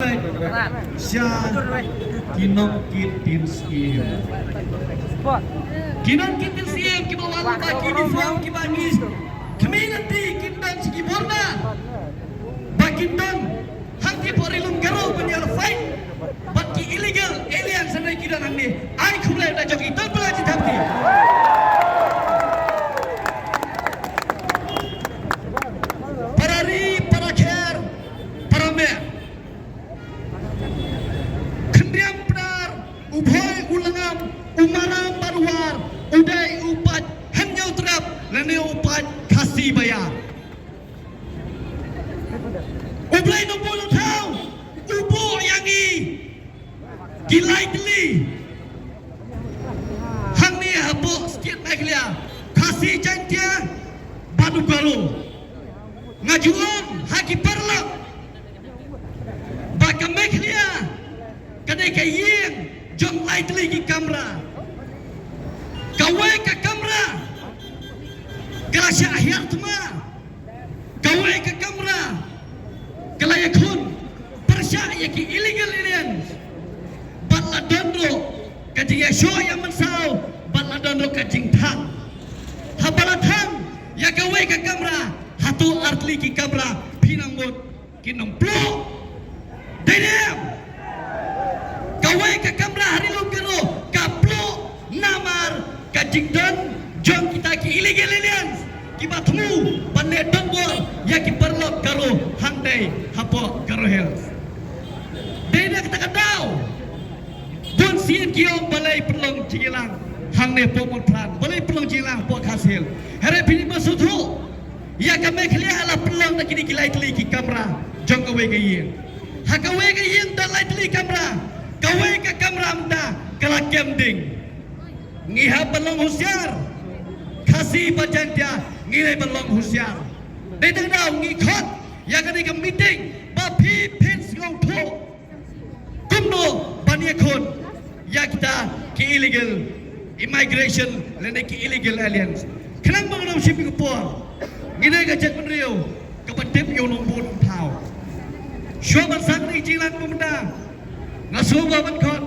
baik Syah Kinong Kitin Siem Kinong Kitin Siem Kibawalu bagi uniform kibagis community Kindan Sigi Borna Bakindan Hangti Porilum Garo Banyar fight Baki illegal alien Sanai Kidan Angni Ay Kumlai Da Jogi Tan Pelaji Tapti Parari Parakher Paramer Kendriam Pnar Ubhoy Ulangam Umaram Baruar Uday Upat Hanyau Terap Lene Upat Kasih Bayar Ublay Nombol Tau Ubo Yangi Gilai Gili Hang ni habuk sikit naik lia Kasih jantia Badu Baru Ngajuan Haki Parlak Baka Meklia Kadai Kaying Jom Lai Gili Ki Kamera Kawai Ka Kamera Kelasya Ahyar Tuma Kawai Ka Kamera Kelayakun Persyak Yaki illegal aliens Batla Dondro Kajing Yasho yang mensau Batla Dondro Kajing Tang Habalatang Ya kawai Ka Kamera Hatu Artli Ki Kamera Pinang Mut Kinong Plok Dedem Kawai Ka Kamera Hari Lugero Kaplok Namar Kajing Don Jom kita ki illegal aliens Kibat temu Pandai Dongbor Ya ki perlok Karo Hangdai Hapok Karo Hills Dede kita kadau Bun sian kiong balai perlong Cigilang Hangdai Pomot Plan Balai perlong Cigilang Pok Hasil Hari Pini Masutu Ya kami kelia ala perlong nak kini kilai teli ki kamera Jom kawe gayeng Hakawe gayeng dan lai teli kamera Kawe ke kamera mda Kalak kemding Ngiha perlong husyar Kasih bajan dia Ngilai perlong husyar Dia tahu ngikot Yang kini ke meeting Bapi pins ngau to Kumno banyakun Ya kita ki illegal Immigration Lene ki illegal aliens Kenang mengenal shipping kepuang Ngilai gajat menriu Kepedip yung nombor tau Syua bersang ni jilan pemenda Nasuwa benkot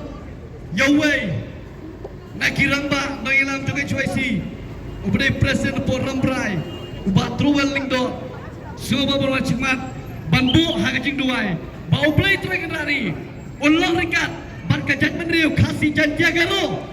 Yawai Nakiramba Noilam juga cuasi Ubade Presiden Port Rambrai Ubat Truwel Lingdo Semua berwajibmat Bandu Hagajing Duai Bau Play Tuai Kenari Ulang Rikat Ban Kajat Menriu Kasih Jantia Garo